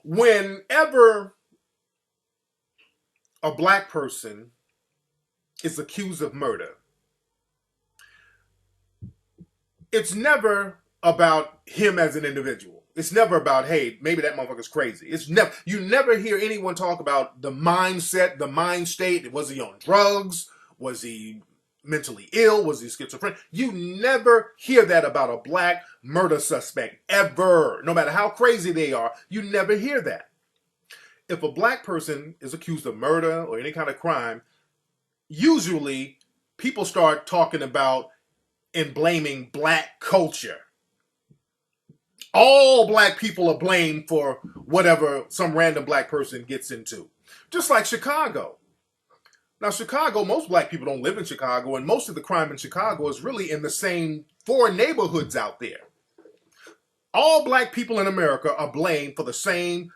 Whenever a black person is accused of murder, it's never about him as an individual. It's never about, hey, maybe that motherfucker's crazy. It's never, you never hear anyone talk about the mindset, the mind state. Was he on drugs? Was he mentally ill? Was he schizophrenic? You never hear that about a black murder suspect ever. No matter how crazy they are, you never hear that. If a black person is accused of murder or any kind of crime, usually people start talking about and blaming black culture. All black people are blamed for whatever some random black person gets into. Just like Chicago. Now, Chicago, most black people don't live in Chicago, and most of the crime in Chicago is really in the same four neighborhoods out there. All black people in America are blamed for the same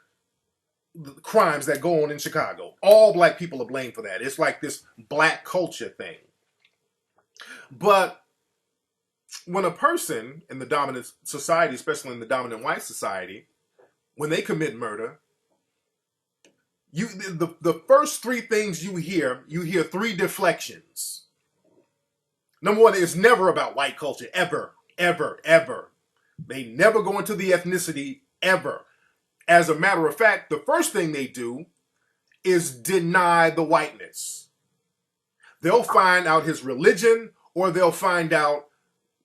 crimes that go on in Chicago. All black people are blamed for that. It's like this black culture thing. But when a person in the dominant society, especially in the dominant white society, when they commit murder, the first three things you hear three deflections. Number one, it's never about white culture, ever, ever, ever. They never go into the ethnicity, ever. As a matter of fact, the first thing they do is deny the whiteness. They'll find out his religion, or they'll find out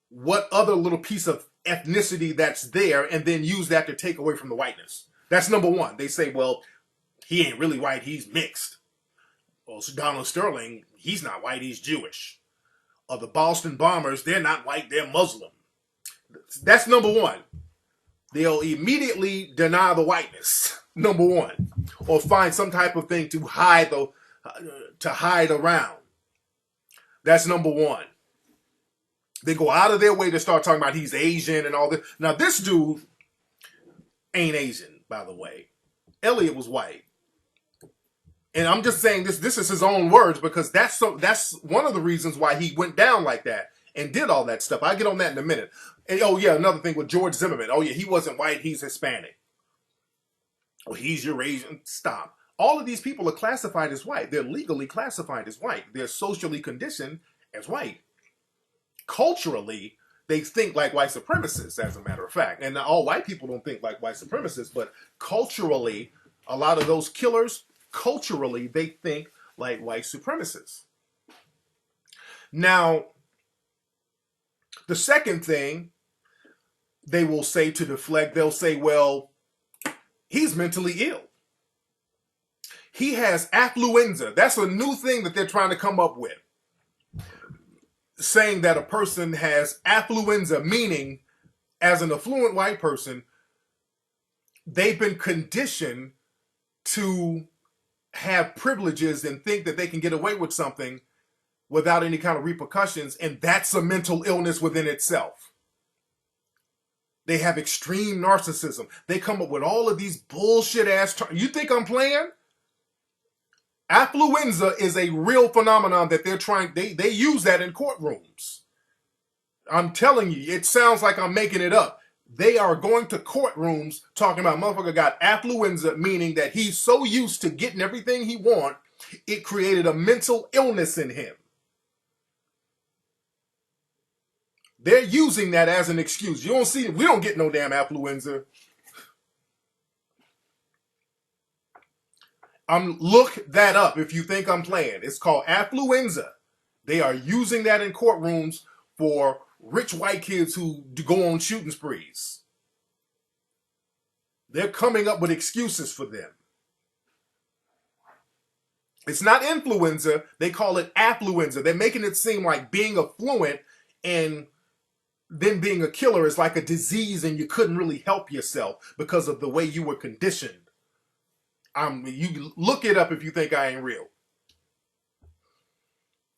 what other little piece of ethnicity that's there and then use that to take away from the whiteness. That's number one. They say, well, he ain't really white, he's mixed. Well, so Donald Sterling, he's not white, he's Jewish. Or the Boston Bombers, they're not white, they're Muslim. That's number one. They'll immediately deny the whiteness, number one. Or find some type of thing to hide around. That's number one. They go out of their way to start talking about he's Asian and all this. Now, this dude ain't Asian, by the way. Elliot was white. And I'm just saying this is his own words because that's one of the reasons why he went down like that and did all that stuff. I'll get on that in a minute. And, oh, yeah, another thing with George Zimmerman. Oh, yeah, he wasn't white, he's Hispanic. Well, he's Eurasian. Stop. All of these people are classified as white. They're legally classified as white. They're socially conditioned as white. Culturally, they think like white supremacists, as a matter of fact. And all white people don't think like white supremacists, but culturally, a lot of those killers, culturally, they think like white supremacists. Now, the second thing they will say to deflect, they'll say, well, he's mentally ill. He has affluenza. That's a new thing that they're trying to come up with. Saying that a person has affluenza, meaning as an affluent white person, they've been conditioned to have privileges and think that they can get away with something without any kind of repercussions, and that's a mental illness within itself. They have extreme narcissism. They come up with all of these bullshit ass terms. You think I'm playing? Affluenza is a real phenomenon that they're trying, they use that in courtrooms. I'm telling you, it sounds like I'm making it up. They are going to courtrooms talking about motherfucker got affluenza, meaning that he's so used to getting everything he wants, it created a mental illness in him. They're using that as an excuse. You don't see, we don't get no damn affluenza. Look that up if you think I'm playing. It's called affluenza. They are using that in courtrooms for rich white kids who go on shooting sprees. They're coming up with excuses for them. It's not influenza. They call it affluenza. They're making it seem like being affluent and then being a killer is like a disease and you couldn't really help yourself because of the way you were conditioned. You look it up if you think I ain't real.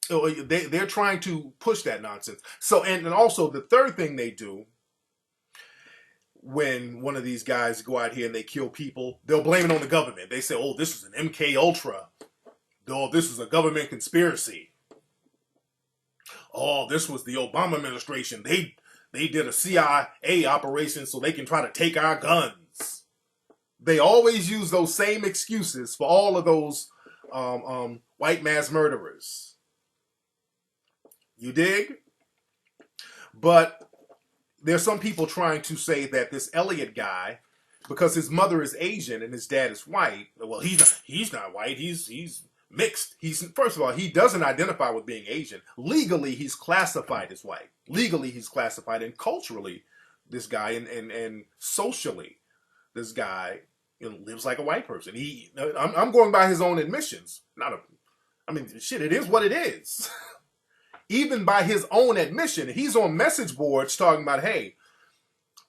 They're trying to push that nonsense. So, and also the third thing they do when one of these guys go out here and they kill people, they'll blame it on the government. They say, oh, this is an MK Ultra. Oh, this is a government conspiracy. Oh, this was the Obama administration. They did a CIA operation so they can try to take our guns. They always use those same excuses for all of those white mass murderers. You dig? But there's some people trying to say that this Elliot guy, because his mother is Asian and his dad is white, well, he's not white. He's mixed. First of all, he doesn't identify with being Asian. Legally, he's classified as white. Legally, he's classified, and culturally, this guy and socially, this guy lives like a white person. I'm going by his own admissions. Shit, it is what it is. Even by his own admission, he's on message boards talking about, hey,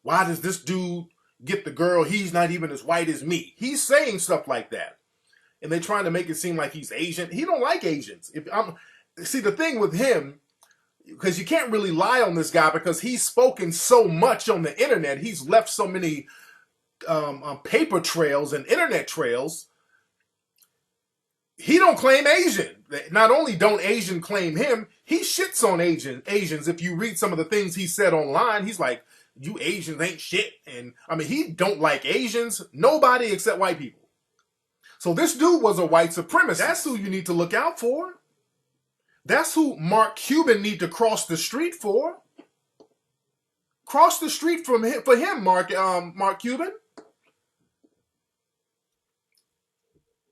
why does this dude get the girl? He's not even as white as me. He's saying stuff like that. And they're trying to make it seem like he's Asian. He don't like Asians. See, the thing with him, because you can't really lie on this guy because he's spoken so much on the internet. He's left so many paper trails and internet trails. He don't claim Asian. Not only don't Asian claim him, he shits on Asians. If you read some of the things he said online, he's like, you Asians ain't shit. And he don't like Asians. Nobody except white people. So this dude was a white supremacist. That's who you need to look out for. That's who Mark Cuban need to cross the street for. Cross the street for him, Mark Cuban.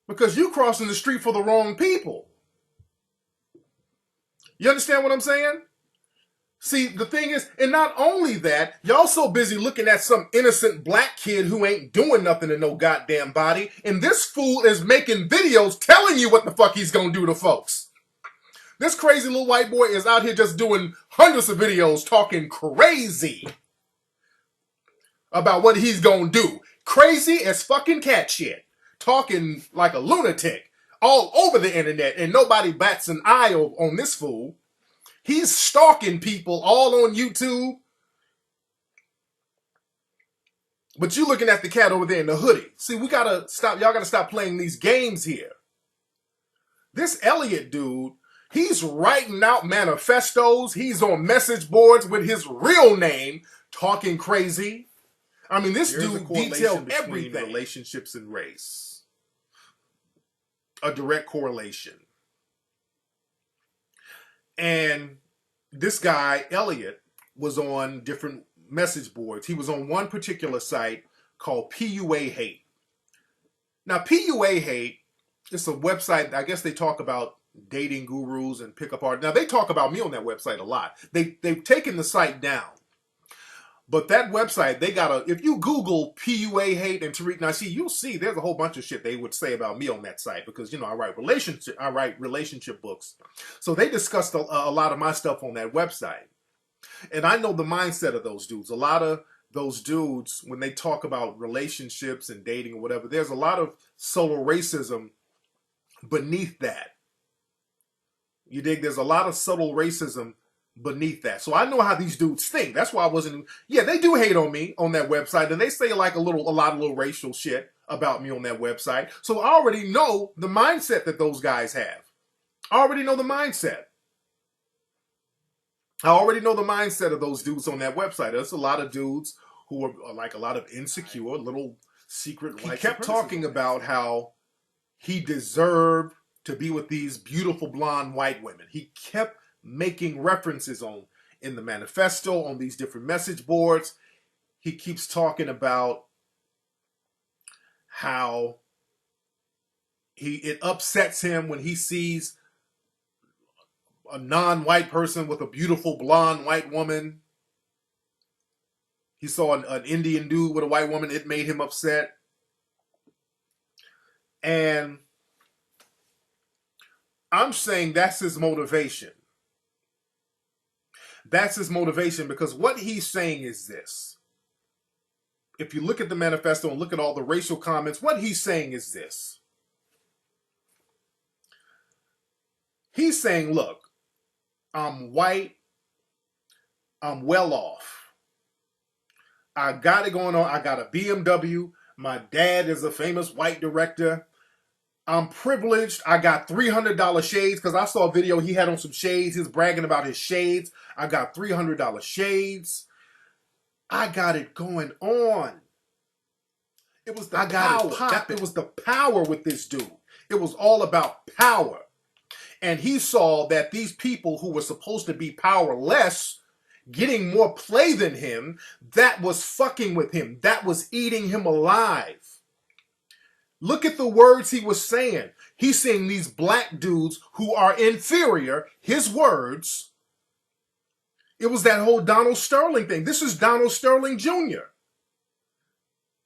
Because you crossing the street for the wrong people. You understand what I'm saying? See, the thing is, and not only that, y'all so busy looking at some innocent black kid who ain't doing nothing to no goddamn body, and this fool is making videos telling you what the fuck he's gonna do to folks. This crazy little white boy is out here just doing hundreds of videos talking crazy about what he's gonna do. Crazy as fucking cat shit. Talking like a lunatic all over the internet, and nobody bats an eye on this fool. He's stalking people all on YouTube. But you looking at the cat over there in the hoodie. See, we gotta stop. Y'all gotta stop playing these games here. This Elliot dude, he's writing out manifestos. He's on message boards with his real name, talking crazy. This dude detailed everything. Relationships and race. A direct correlation. And this guy, Elliot, was on different message boards. He was on one particular site called PUA Hate. Now, PUA Hate is a website, I guess they talk about dating gurus and pickup art. Now, they talk about me on that website a lot. They've taken the site down. But that website, if you Google PUA Hate and Tariq Nasheed, you'll see there's a whole bunch of shit they would say about me on that site because, I write relationship books. So they discussed a lot of my stuff on that website. And I know the mindset of those dudes. A lot of those dudes, when they talk about relationships and dating or whatever, there's a lot of subtle racism beneath that. You dig? There's a lot of subtle racism beneath that. So I know how these dudes think. That's why I wasn't. Yeah, they do hate on me on that website, and they say like a lot of little racial shit about me on that website. So I already know the mindset that those guys have. I already know the mindset. I already know the mindset of those dudes on that website. There's a lot of dudes who are like a lot of insecure, little secret. He kept talking about how he deserved to be with these beautiful blonde white women. He kept making references in the manifesto, on these different message boards. He keeps talking about how it upsets him when he sees a non-white person with a beautiful blonde white woman. He saw an Indian dude with a white woman. It made him upset. And I'm saying that's his motivation. That's his motivation because what he's saying is this. If you look at the manifesto and look at all the racial comments, what he's saying is this. He's saying, look, I'm white. I'm well off. I got it going on. I got a BMW. My dad is a famous white director. I'm privileged. I got $300 shades because I saw a video he had on some shades. He was bragging about his shades. I got $300 shades. I got it going on. It was the power. It was the power with this dude. It was all about power. And he saw that these people who were supposed to be powerless, getting more play than him, that was fucking with him. That was eating him alive. Look at the words he was saying. He's saying these black dudes who are inferior, his words. It was that whole Donald Sterling thing. This is Donald Sterling Jr.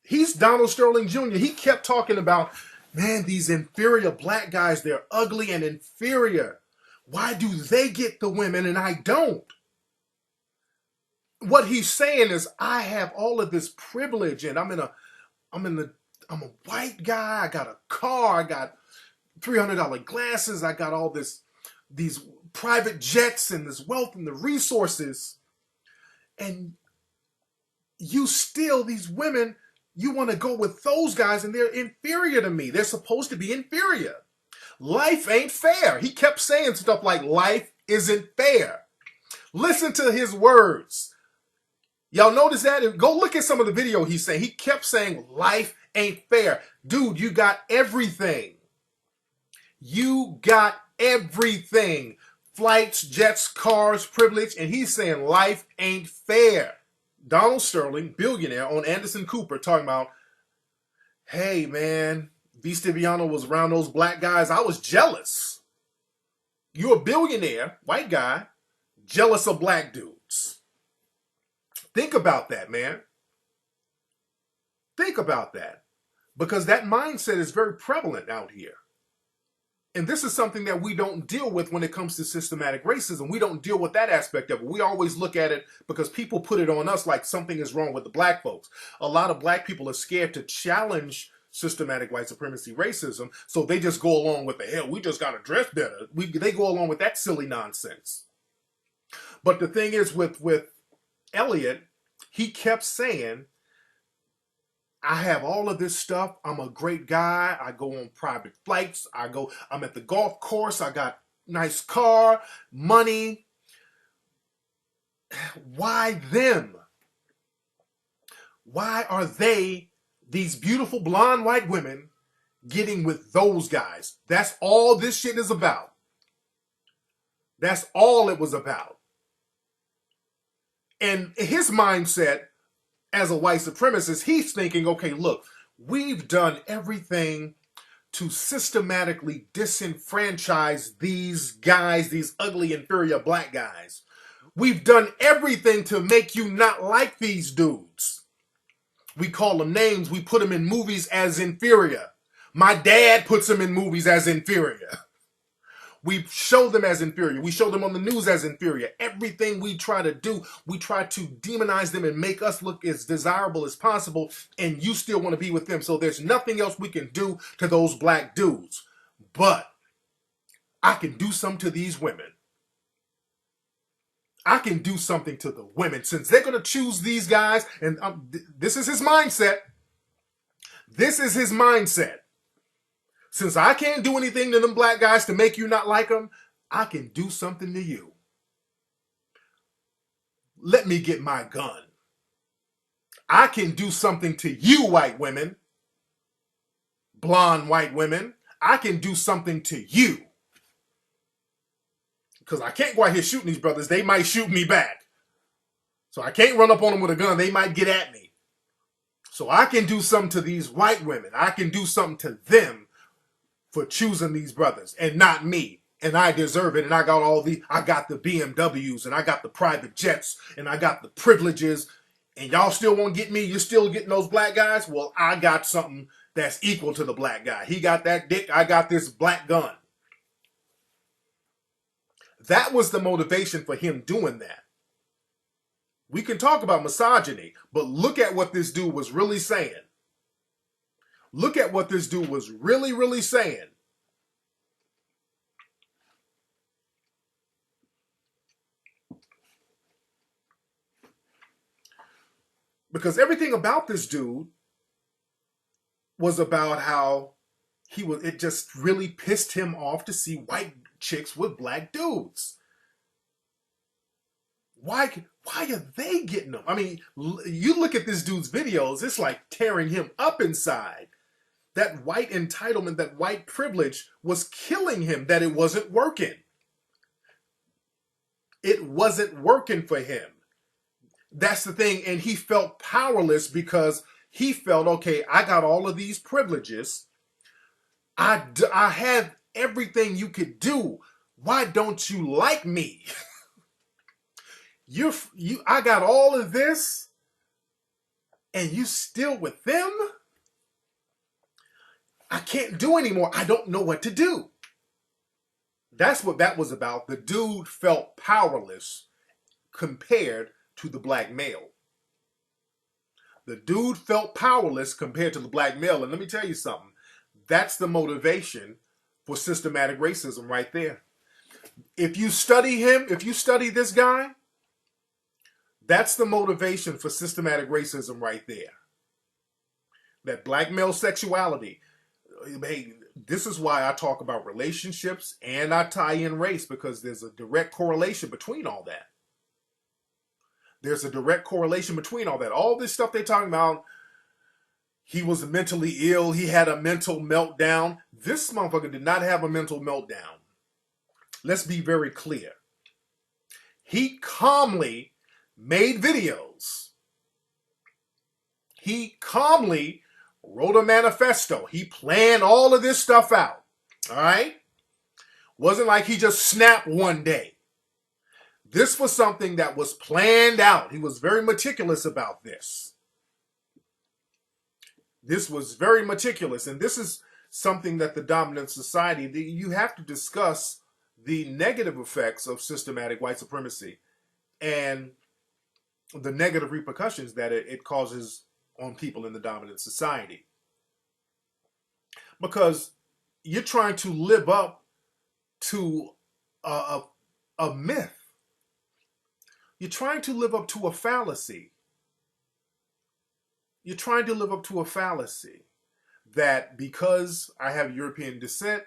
He's Donald Sterling Jr. He kept talking about, man, these inferior black guys, they're ugly and inferior. Why do they get the women and I don't? What he's saying is, I have all of this privilege and I'm a white guy. I got a car. I got $300 glasses. I got all these private jets and this wealth and the resources. And you still, these women, you want to go with those guys and they're inferior to me. They're supposed to be inferior. Life ain't fair. He kept saying stuff like life isn't fair. Listen to his words. Y'all notice that? Go look at some of the video he's saying. He kept saying life ain't fair. Dude, you got everything. You got everything. Flights, jets, cars, privilege. And he's saying life ain't fair. Donald Sterling, billionaire, on Anderson Cooper, talking about, hey, man, V. Stiviano was around those black guys. I was jealous. You're a billionaire, white guy, jealous of black dudes. Think about that, man. Think about that. Because that mindset is very prevalent out here. And this is something that we don't deal with when it comes to systematic racism. We don't deal with that aspect of it. We always look at it because people put it on us like something is wrong with the black folks. A lot of black people are scared to challenge systematic white supremacy racism, so they just go along with the hell, we just got to dress better. They go along with that silly nonsense. But the thing is with Elliot, he kept saying, I have all of this stuff. I'm a great guy. I go on private flights. I'm at the golf course. I got nice car, money. Why them? Why are they, these beautiful blonde white women, getting with those guys? That's all this shit is about. That's all it was about. And his mindset as a white supremacist, he's thinking, okay, look, we've done everything to systematically disenfranchise these guys, these ugly, inferior black guys. We've done everything to make you not like these dudes. We call them names. We put them in movies as inferior. My dad puts them in movies as inferior. We show them as inferior. We show them on the news as inferior. Everything we try to do, we try to demonize them and make us look as desirable as possible, and you still want to be with them. So there's nothing else we can do to those black dudes. But I can do something to these women. I can do something to the women. Since they're going to choose these guys, and this is his mindset. This is his mindset. Since I can't do anything to them black guys to make you not like them, I can do something to you. Let me get my gun. I can do something to you, white women. Blonde white women. I can do something to you. Because I can't go out here shooting these brothers. They might shoot me back. So I can't run up on them with a gun. They might get at me. So I can do something to these white women. I can do something to them for choosing these brothers and not me. And I deserve it. And I got the BMWs and I got the private jets and I got the privileges. And y'all still won't get me? You're still getting those black guys? Well, I got something that's equal to the black guy. He got that dick. I got this black gun. That was the motivation for him doing that. We can talk about misogyny, but look at what this dude was really saying. Look at what this dude was really, really saying. Because everything about this dude was about how it just really pissed him off to see white chicks with black dudes. Why? why are they getting them? I mean, you look at this dude's videos, it's like tearing him up inside. That white entitlement, that white privilege was killing him, that it wasn't working. It wasn't working for him. That's the thing. And he felt powerless because he felt, okay, I got all of these privileges. I have everything you could do. Why don't you like me? I got all of this and you still with them? I can't do anymore. I don't know what to do. That's what that was about. The dude felt powerless compared to the black male. The dude felt powerless compared to the black male. And let me tell you something. That's the motivation for systematic racism right there. If you study him, if you study this guy, that's the motivation for systematic racism right there. That black male sexuality. Hey, this is why I talk about relationships and I tie in race, because there's a direct correlation between all that. There's a direct correlation between all that. All this stuff they're talking about, he was mentally ill, he had a mental meltdown. This motherfucker did not have a mental meltdown. Let's be very clear. He calmly made videos. He calmly wrote a manifesto. He planned all of this stuff out. All right? Wasn't like he just snapped one day. This was something that was planned out. He was very meticulous about this. This was very meticulous. And this is something that the dominant society, you have to discuss the negative effects of systematic white supremacy and the negative repercussions that it causes on people in the dominant society. Because you're trying to live up to a myth. You're trying to live up to a fallacy. You're trying to live up to a fallacy that because I have European descent,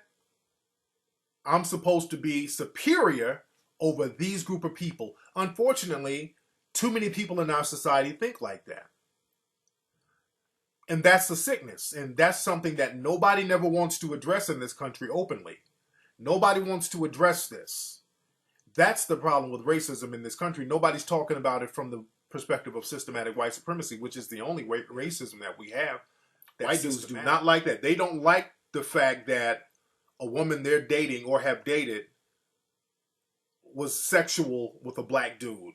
I'm supposed to be superior over these group of people. Unfortunately, too many people in our society think like that. And that's the sickness. And that's something that nobody never wants to address in this country openly. Nobody wants to address this. That's the problem with racism in this country. Nobody's talking about it from the perspective of systematic white supremacy, which is the only racism that we have. White dudes do not like that. They don't like the fact that a woman they're dating or have dated was sexual with a black dude.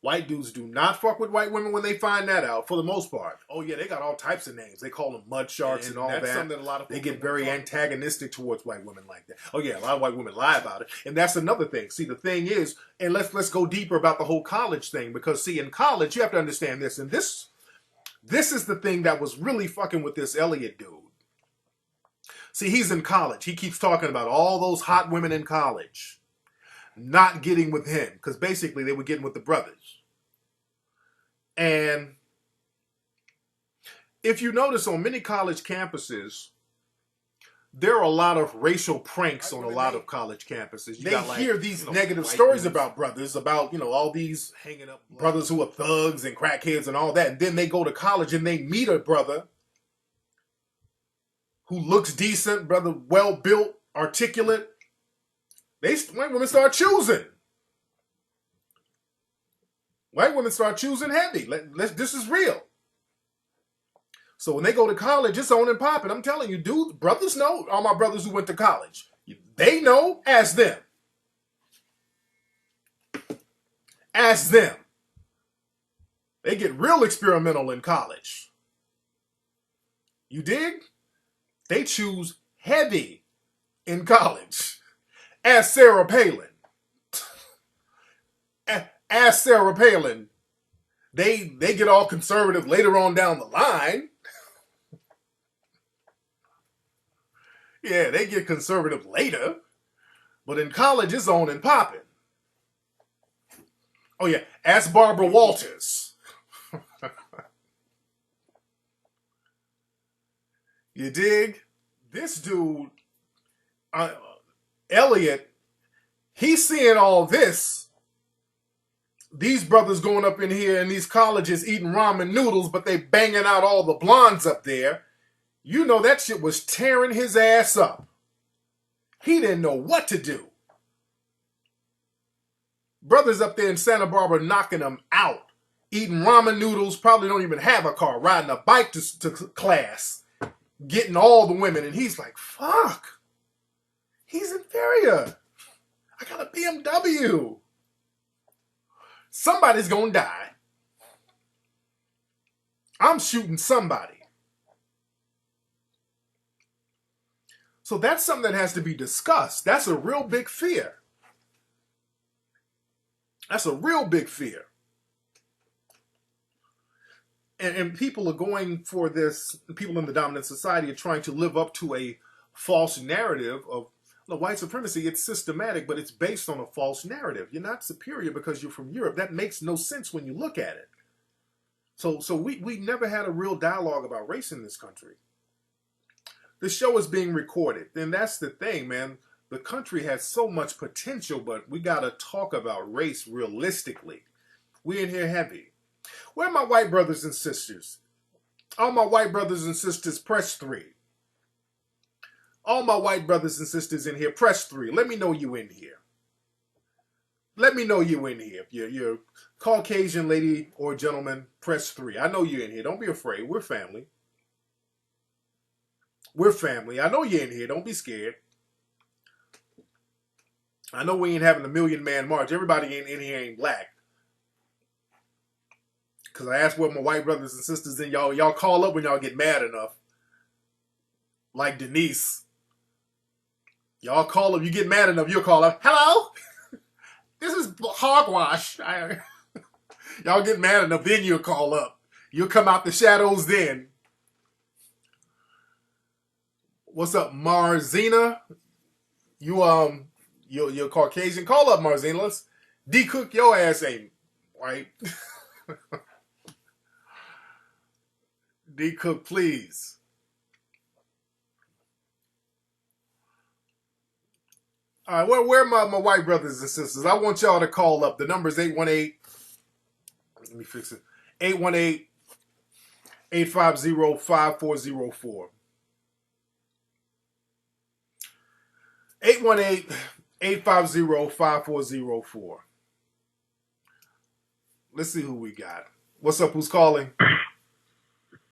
White dudes do not fuck with white women when they find that out, for the most part. Oh yeah, they got all types of names. They call them mud sharks and all that. Something that a lot of they get very antagonistic towards white women like that. Oh yeah, a lot of white women lie about it. And that's another thing. See, the thing is, and let's go deeper about the whole college thing, because see, in college, you have to understand this, and this is the thing that was really fucking with this Elliot dude. See, he's in college. He keeps talking about all those hot women in college not getting with him, because basically they were getting with the brothers. And if you notice on many college campuses, there are a lot of racial pranks on a lot of college campuses. They hear these negative stories about brothers, about, all these hanging up brothers who are thugs and crackheads and all that. And then they go to college and they meet a brother who looks decent, brother, well-built, articulate. White women start choosing. White women start choosing heavy. This is real. So when they go to college, it's on and popping. I'm telling you, dude, brothers know. All my brothers who went to college, they know. Ask them. Ask them. They get real experimental in college. You dig? They choose heavy in college. Ask Sarah Palin. Ask Sarah Palin. They get all conservative later on down the line. Yeah, they get conservative later. But in college, it's on and popping. Oh yeah, ask Barbara Walters. You dig? This dude, Elliot, he's seeing all this. these brothers going up in here in these colleges eating ramen noodles, but they banging out all the blondes up there. You know that shit was tearing his ass up. He didn't know what to do. Brothers up there in Santa Barbara knocking them out. Eating ramen noodles, probably don't even have a car, riding a bike to class, getting all the women. And he's like, fuck. He's inferior. I got a BMW. Somebody's gonna die. I'm shooting somebody. So that's something that has to be discussed. That's a real big fear. That's a real big fear. And people are going for this, people in the dominant society are trying to live up to a false narrative of white supremacy. It's systematic, but it's based on a false narrative. You're not superior because you're from Europe. That makes no sense when you look at it. So we never had a real dialogue about race in this country. The show is being recorded. And that's the thing, man. The country has so much potential, but we got to talk about race realistically. We in here heavy. Where are my white brothers and sisters? All my white brothers and sisters, press 3. All my white brothers and sisters in here, press 3. Let me know you in here. Let me know you in here. If you're a Caucasian lady or gentleman, press 3. I know you're in here. Don't be afraid. We're family. We're family. I know you're in here. Don't be scared. I know we ain't having a 1,000,000-man march. Everybody in here ain't black. Because I asked what my white brothers and sisters in, y'all call up when y'all get mad enough. Like Denise. Y'all call up, you get mad enough, you'll call up, hello? This is hogwash. Y'all get mad enough, then you'll call up. You'll come out the shadows then. What's up, Marzina? You're Caucasian. Call up, Marzina. Let's de-cook your ass ain't white. De-cook, please. All right, where are my white brothers and sisters? I want y'all to call up. The number is 818. Let me fix it. 818-850-5404. 818-850-5404. Let's see who we got. What's up? Who's calling?